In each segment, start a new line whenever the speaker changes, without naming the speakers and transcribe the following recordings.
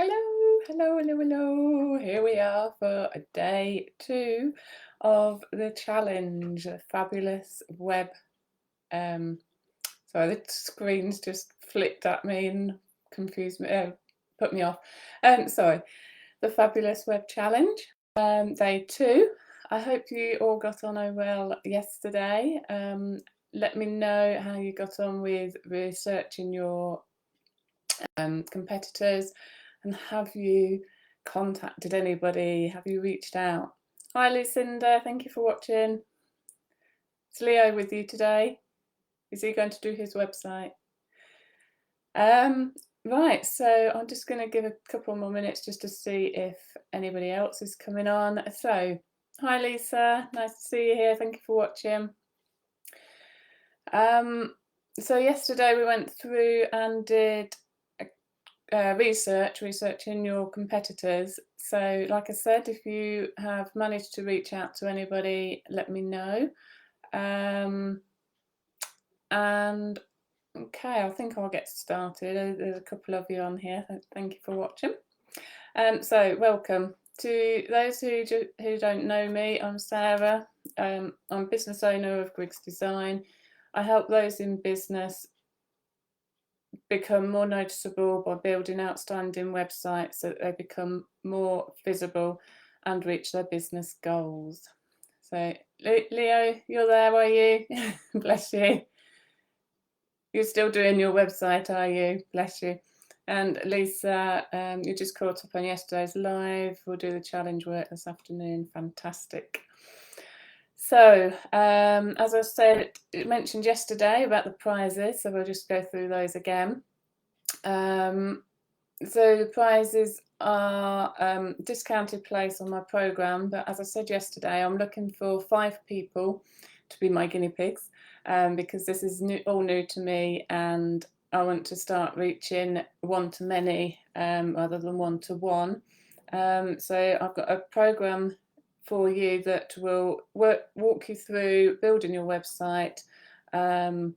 Hello, hello, hello, hello. Here we are for a day two of the challenge, the fabulous web. Um, sorry, the screen's just flicked at me and confused me, put me off. Sorry, the fabulous web challenge, day two. I hope you all got on well yesterday. Let me know how you got on with researching your competitors, and have you contacted anybody? Have you reached out? Hi, Lucinda. Thank you for watching. Is Leo with you today? Is he going to do his website? Right, so I'm just going to give a couple more minutes just to see if anybody else is coming on. So, hi, Lisa. Nice to see you here. Thank you for watching. So yesterday we went through and did researching your competitors. So, like I said, if you have managed to reach out to anybody, let me know. And okay, I think I'll get started. There's a couple of you on here. Thank you for watching. So, welcome to those who don't know me. I'm Sarah. I'm business owner of Griggs Design. I help those in business become more noticeable by building outstanding websites so that they become more visible and reach their business goals. So, Leo, you're there, are you? Bless you. You're still doing your website, are you? Bless you. And Lisa, you just caught up on yesterday's live. We'll do the challenge work this afternoon. Fantastic. So, as I said, it mentioned yesterday about the prizes, so we'll just go through those again. So the prizes are discounted place on my program, but as I said yesterday, I'm looking for 5 people to be my guinea pigs, because this is all new to me, and I want to start reaching one-to-many rather than one-to-one. So I've got a program for you that will walk you through building your website, and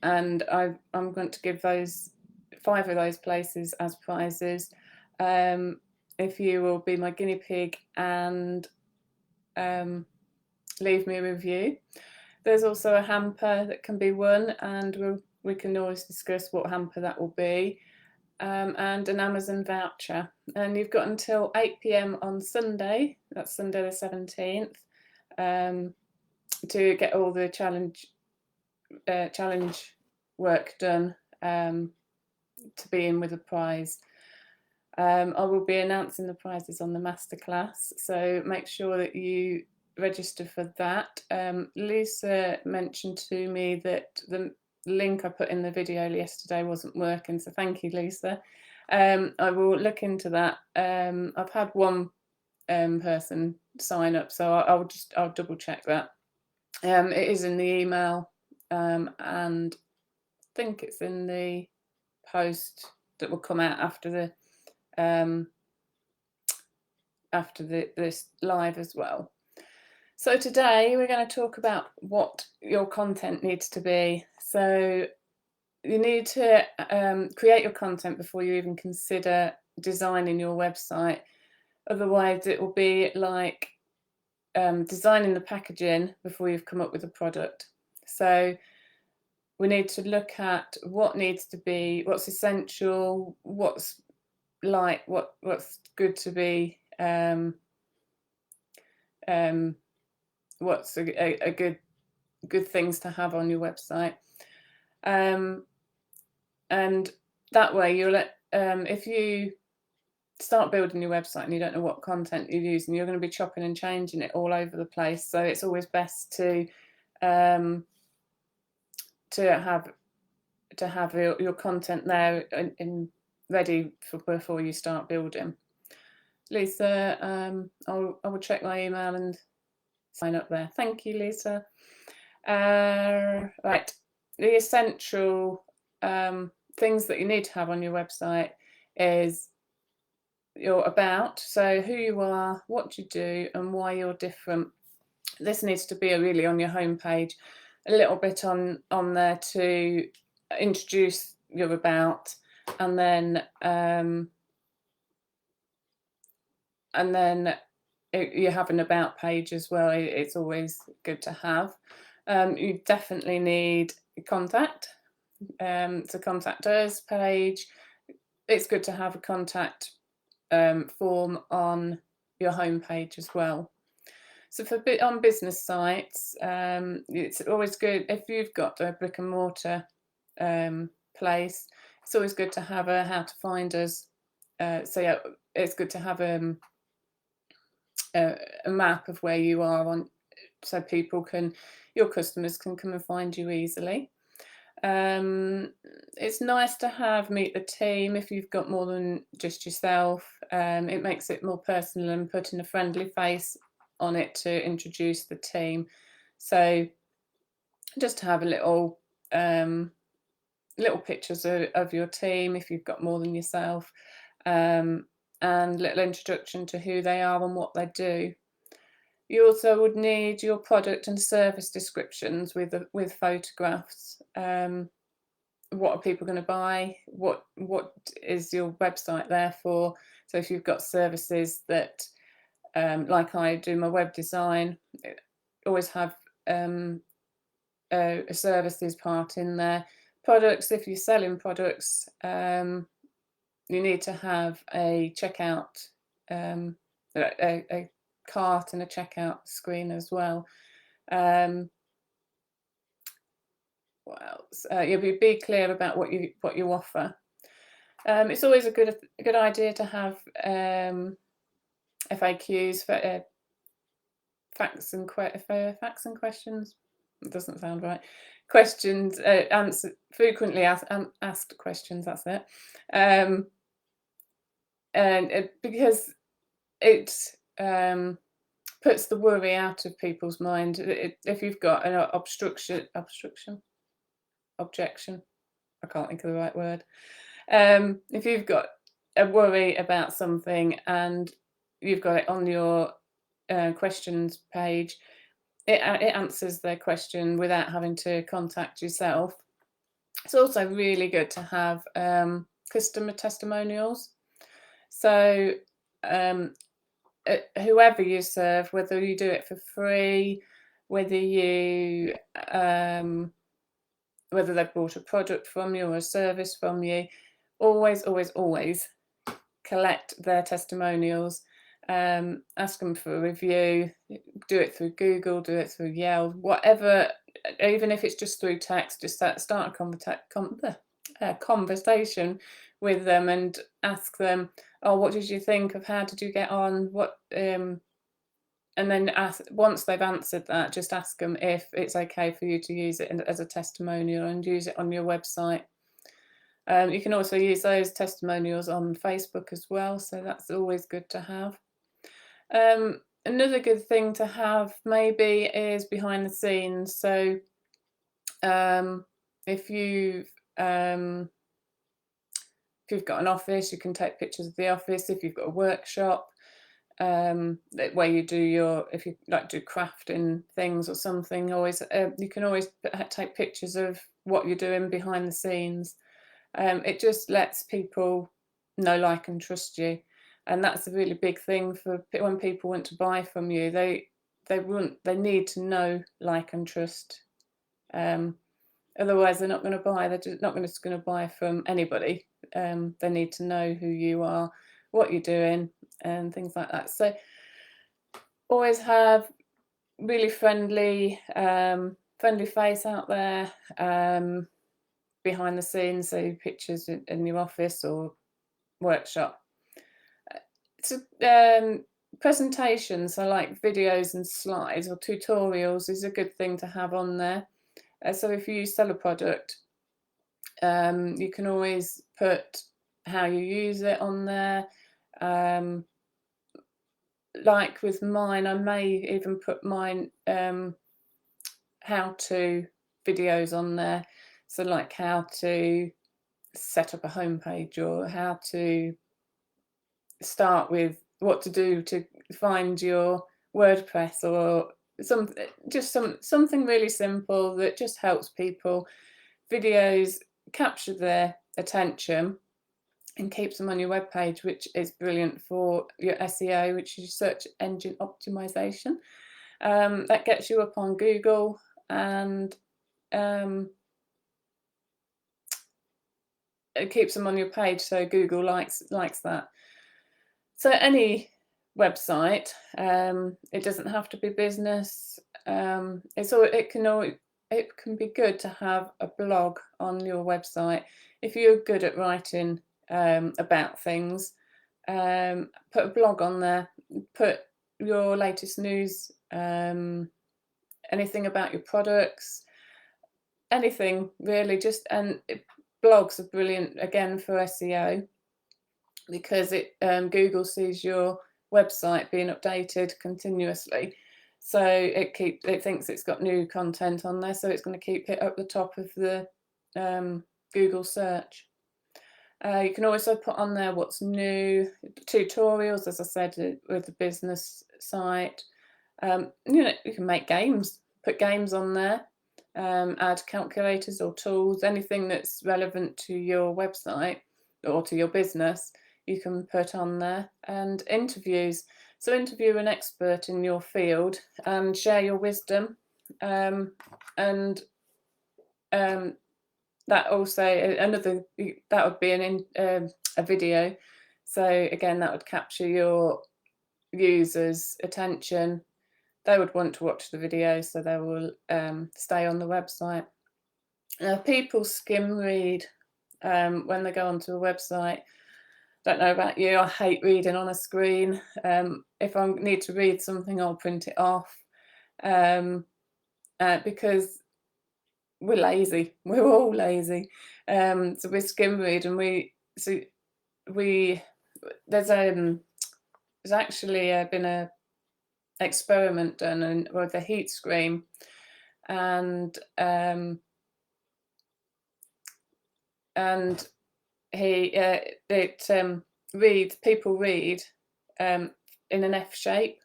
I'm going to give those 5 of those places as prizes. If you will be my guinea pig and leave me a review. There's also a hamper that can be won, and we can always discuss what hamper that will be, and an Amazon voucher. And you've got until 8 p.m. on Sunday, that's Sunday the 17th, to get all the challenge work done, to be in with a prize. I will be announcing the prizes on the masterclass, so make sure that you register for that. Lisa mentioned to me that the link I put in the video yesterday wasn't working, so thank you, Lisa. I will look into that. I've had one person sign up, so I'll double check that. It is in the email, and I think it's in the post that will come out after this live as well. So today we're going to talk about what your content needs to be. So you need to create your content before you even consider designing your website. Otherwise, it will be like designing the packaging before you've come up with a product. So we need to look at what needs to be, what's essential, what's good to be, what's a good things to have on your website, and that way you'll if you start building your website and you don't know what content you're using, you're going to be chopping and changing it all over the place. So it's always best to have your content there in ready before you start building. Lisa, I will check my email and sign up there. Thank you, Lisa. Right, the essential things that you need to have on your website is your about, so who you are, what you do, and why you're different. This needs to be really on your homepage, a little bit on there to introduce your about, and then and then you have an about page as well. It's always good to have. You definitely need contact. So contact us page. It's good to have a contact form on your homepage as well. So for on business sites, it's always good if you've got a brick and mortar place. It's always good to have a how to find us. So yeah, it's good to have a map of where you are on, so your customers can come and find you easily. It's nice to have meet the team if you've got more than just yourself. It makes it more personal and putting a friendly face on it to introduce the team. So just to have a little pictures of your team if you've got more than yourself, and little introduction to who they are and what they do. You also would need your product and service descriptions with photographs. What are people going to buy? What is your website there for? So if you've got services that, like I do my web design, always have a services part in there. Products, if you're selling products, you need to have a checkout, a cart and a checkout screen as well. What else? You'll be clear about what you offer. It's always a good idea to have FAQs for facts and questions. It doesn't sound right. Questions, frequently asked questions. That's it. And because it puts the worry out of people's mind. If you've got an objection, I can't think of the right word. If you've got a worry about something and you've got it on your questions page, it answers their question without having to contact yourself. It's also really good to have customer testimonials. So whoever you serve, whether you do it for free, whether they've bought a product from you or a service from you, always collect their testimonials. Ask them for a review. Do it through Google, do it through Yelp, whatever. Even if it's just through text, just start a conversation with them and ask them, "Oh, what did you think of? How did you get on? What?" And then once they've answered that, just ask them if it's okay for you to use it as a testimonial and use it on your website. You can also use those testimonials on Facebook as well, so that's always good to have. Another good thing to have maybe is behind the scenes. So if you've got an office, you can take pictures of the office. If you've got a workshop, where you do if you like do crafting things or something, always you can always take pictures of what you're doing behind the scenes. It just lets people know, like, and trust you, and that's a really big thing for when people want to buy from you. They need to know, like, and trust. Otherwise, they're not going to buy. They're just not going to buy from anybody. They need to know who you are, what you're doing, and things like that. So always have really friendly face out there behind the scenes. So pictures in your office or workshop. So presentations, so like videos and slides or tutorials, is a good thing to have on there. So if you sell a product, you can always put how you use it on there. Like with mine, I may even put mine how-to videos on there. So like how to set up a homepage, or how to start with what to do to find your WordPress, or something really simple that just helps people. Videos capture their attention. and keeps them on your web page, which is brilliant for your SEO, which is search engine optimization. That gets you up on Google, and it keeps them on your page, so Google likes that. So any website, it doesn't have to be business. It can be good to have a blog on your website if you're good at writing about things. Put a blog on there. Put your latest news, anything about your products, anything really. Blogs are brilliant again for SEO, because Google sees your website being updated continuously, so it thinks it's got new content on there, so it's going to keep it up the top of the Google search. You can also put on there what's new, tutorials, as I said, with the business site. You can make games, put games on there, add calculators or tools, anything that's relevant to your website or to your business, you can put on there. And interviews. So interview an expert in your field and share your wisdom. That also that would be a video. So again, that would capture your users' attention. They would want to watch the video, so they will stay on the website. People skim read when they go onto a website. Don't know about you, I hate reading on a screen. If I need to read something, I'll print it off, because we're lazy. We're all lazy. So we skim read, and there's actually been a experiment done with the heat screen, and people read in an F shape.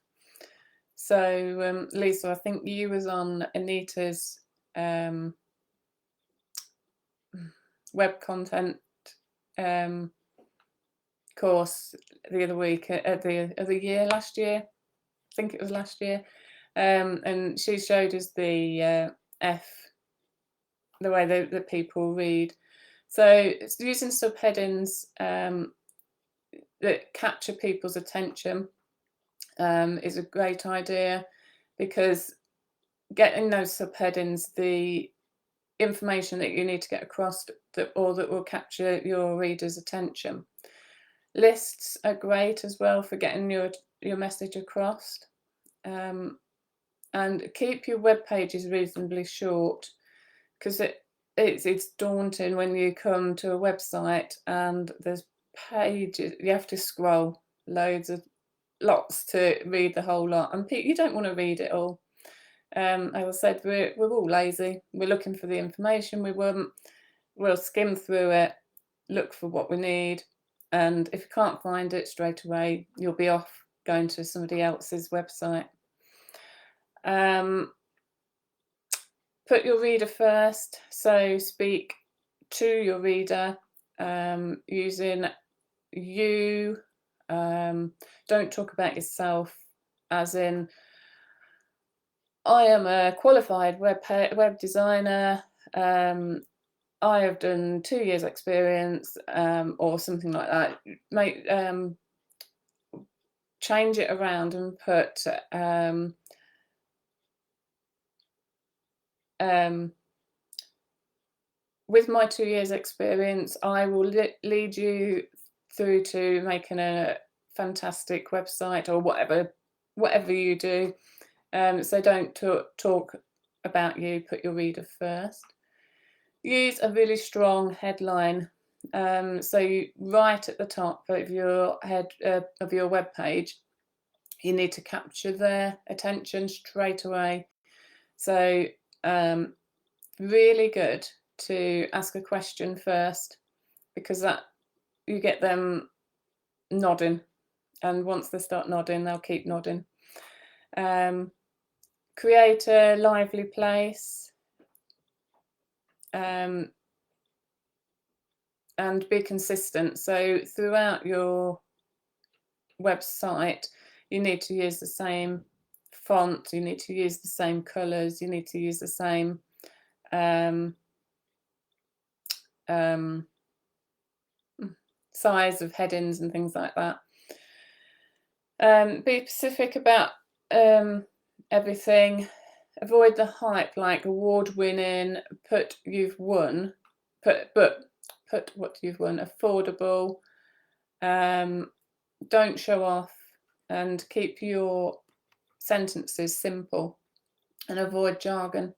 So Lisa, I think you was on Anita's web content course the other week, last year. I think it was last year, and she showed us the way that people read. So it's using subheadings that capture people's attention is a great idea, because getting those subheadings, the information that you need to get across, that will capture your readers' attention. Lists are great as well for getting your message across. And keep your web pages reasonably short, because it's daunting when you come to a website and there's pages, you have to scroll lots to read the whole lot, and you don't want to read it all. As I said, we're all lazy. We're looking for the information we want. We'll skim through it, look for what we need, and if you can't find it straight away, you'll be off going to somebody else's website. Put your reader first, so speak to your reader using you. Don't talk about yourself as in, I am a qualified web designer, I have done 2 years experience, or something like that. Change it around and put with my 2 years experience, I will lead you through to making a fantastic website, or whatever you do. So don't talk about you, put your reader first. Use a really strong headline. So right at the top of your web page, you need to capture their attention straight away. So really good to ask a question first, because that you get them nodding, and once they start nodding, they'll keep nodding. Create a lively place. and be consistent. So throughout your website, you need to use the same font, you need to use the same colors, you need to use the same size of headings and things like that. Be specific about everything. Avoid the hype, like award-winning. Put you've won. Put what you've won. Affordable. Don't show off, and keep your sentences simple, and avoid jargon.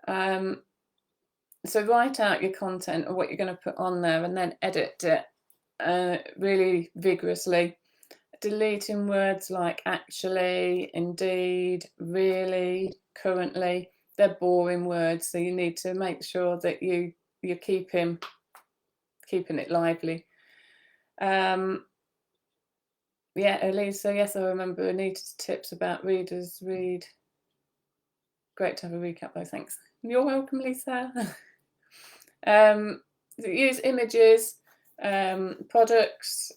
So write out your content or what you're going to put on there, and then edit it really vigorously. Deleting words like actually, indeed, really, currently. They're boring words, so you need to make sure that you're keeping it lively. Yeah, Elisa, yes, I remember Anita's tips about readers read. Great to have a recap though, thanks. You're welcome, Lisa. Use images, products,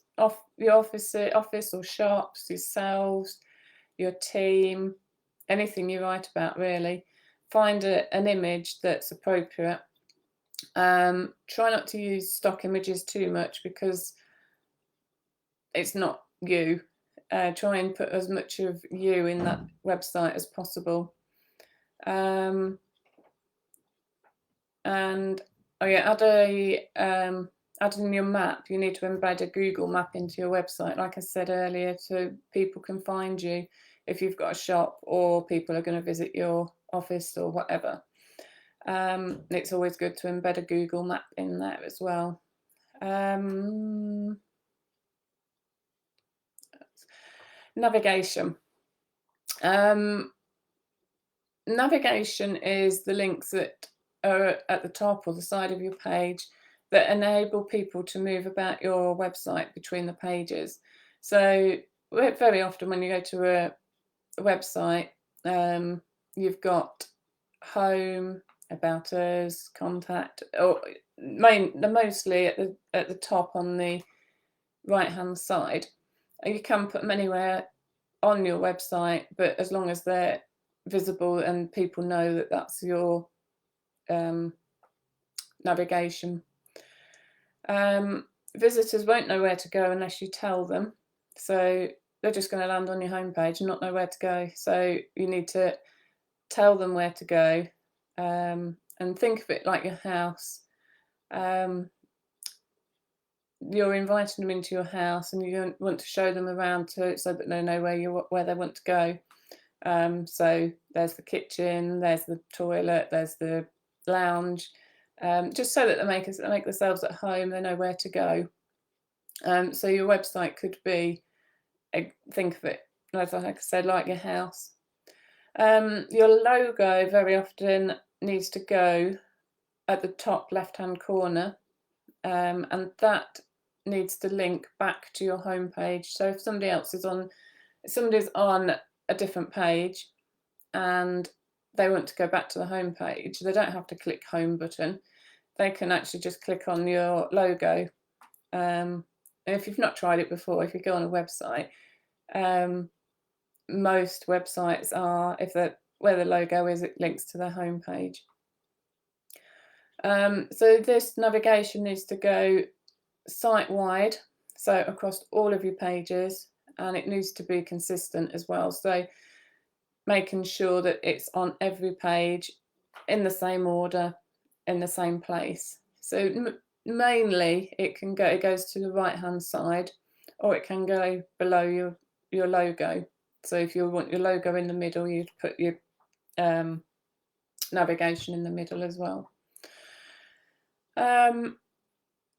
your office or shops, yourselves, your team, anything you write about really. Find an image that's appropriate. Try not to use stock images too much because it's not you. Try and put as much of you in that website as possible. And oh yeah, add in your map. You need to embed a Google map into your website, like I said earlier, so people can find you if you've got a shop or people are going to visit your office or whatever. It's always good to embed a Google map in there as well. Navigation. Navigation is the links that are at the top or the side of your page that enable people to move about your website between the pages. So very often when you go to a website, you've got home, about us, contact, or mostly at the top on the right hand side. You can put them anywhere on your website, but as long as they're visible and people know that that's your navigation. Visitors won't know where to go unless you tell them, so they're just going to land on your homepage and not know where to go. So you need to tell them where to go, and think of it like your house. You're inviting them into your house and you want to show them around so that they know where they want to go. So there's the kitchen, there's the toilet, there's the lounge, just so that they make themselves at home, they know where to go. So your website could be, think of it, like I said, like your house. Your logo very often needs to go at the top left-hand corner, and that needs to link back to your home page. So if somebody's on a different page and they want to go back to the home page, they don't have to click home button. They can actually just click on your logo. And if you've not tried it before, if you go on a website, most websites are, where the logo is, it links to their home page. So this navigation needs to go site-wide, so across all of your pages, and it needs to be consistent as well. So making sure that it's on every page in the same order, in the same place. So mainly it goes to the right-hand side, or it can go below your logo. So if you want your logo in the middle, you'd put your navigation in the middle as well.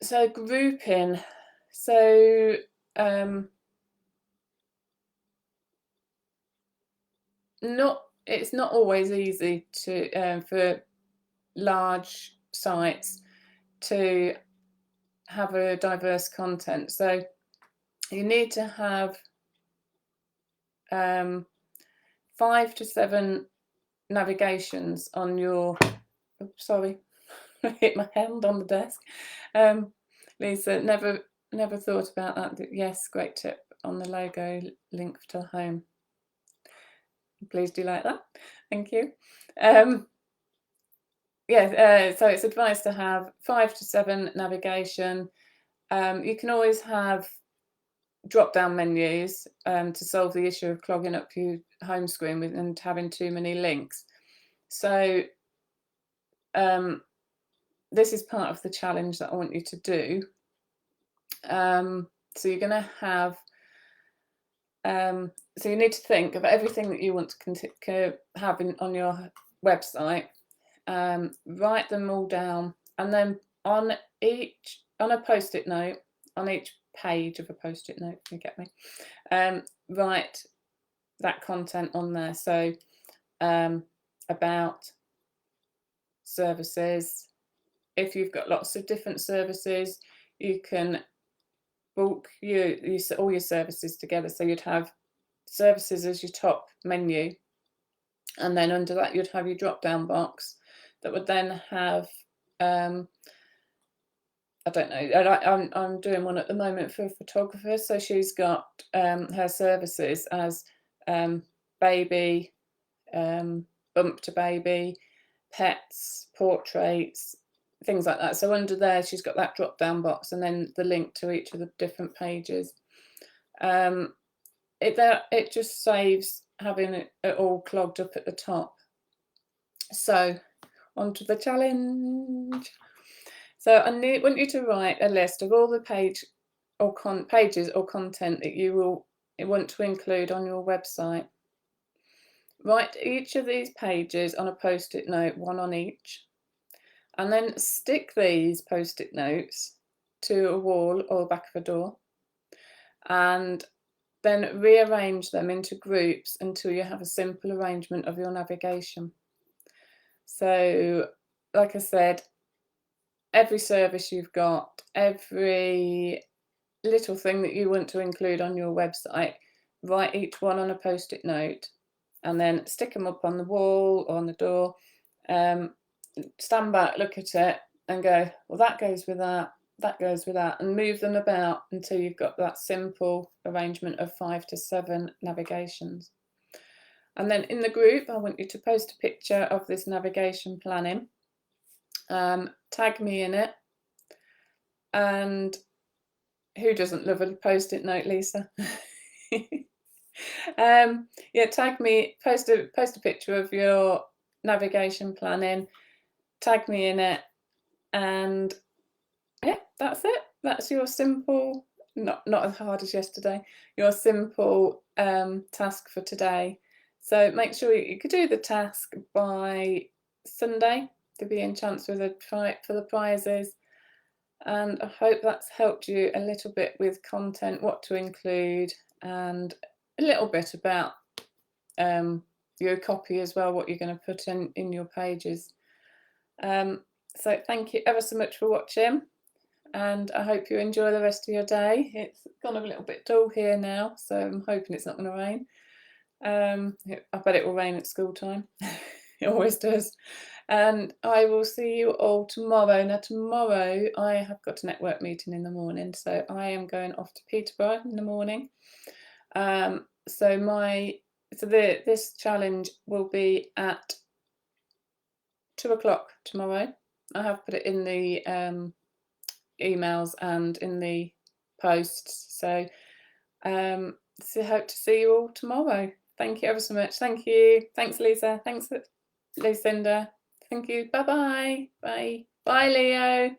So grouping. So it's not always easy to for large sites to have a diverse content. So you need to have 5 to 7 navigations on your. Oops, sorry, I hit my hand on the desk. Lisa, never thought about that. Yes, great tip on the logo link to home. Please do like that. Thank you. Yeah, so it's advised to have 5 to 7 navigation. You can always have drop-down menus to solve the issue of clogging up your home screen and having too many links. So this is part of the challenge that I want you to do. So you're going to have, so you need to think of everything that you want to have on your website, write them all down, and then on a post-it note, on each page of a post-it note, you get me, write that content on there. So about services. If you've got lots of different services, you can bulk all your services together. So you'd have services as your top menu, and then under that you'd have your drop down box that would then have I don't know, I'm doing one at the moment for a photographer, so she's got her services as baby, bump to baby, pets, portraits, things like that. So under there she's got that drop down box and then the link to each of the different pages. It just saves having it all clogged up at the top. So onto the challenge. So I want you to write a list of all the pages or content that you want to include on your website. Write each of these pages on a post-it note, one on each, and then stick these post-it notes to a wall or the back of a door, and then rearrange them into groups until you have a simple arrangement of your navigation. So, like I said, every service you've got, every little thing that you want to include on your website, write each one on a post-it note and then stick them up on the wall or on the door. Stand back, look at it and go, well, that goes with that, that goes with that, and move them about until you've got that simple arrangement of 5 to 7 navigations. And then in the group, I want you to post a picture of this navigation planning. Tag me in it. And who doesn't love a post-it note, Lisa? Yeah, tag me, post a picture of your navigation planning, tag me in it, and yeah, that's it. That's your simple, not as hard as yesterday, your simple task for today. So make sure you could do the task by Sunday to be in chance for the prizes. And I hope that's helped you a little bit with content, what to include, and a little bit about your copy as well, what you're going to put in your pages. So thank you ever so much for watching, and I hope you enjoy the rest of your day. It's gone a little bit dull here now, so I'm hoping it's not going to rain. I bet it will rain at school time. It always does. And I will see you all tomorrow. Now tomorrow I have got a network meeting in the morning, so I am going off to Peterborough in the morning. This challenge will be at 2 o'clock tomorrow. I have put it in the emails and in the posts. So hope to see you all tomorrow. Thank you ever so much. Thank you. Thanks, Lisa. Thanks, Lucinda. Thank you. Bye-bye. Bye. Bye, Leo.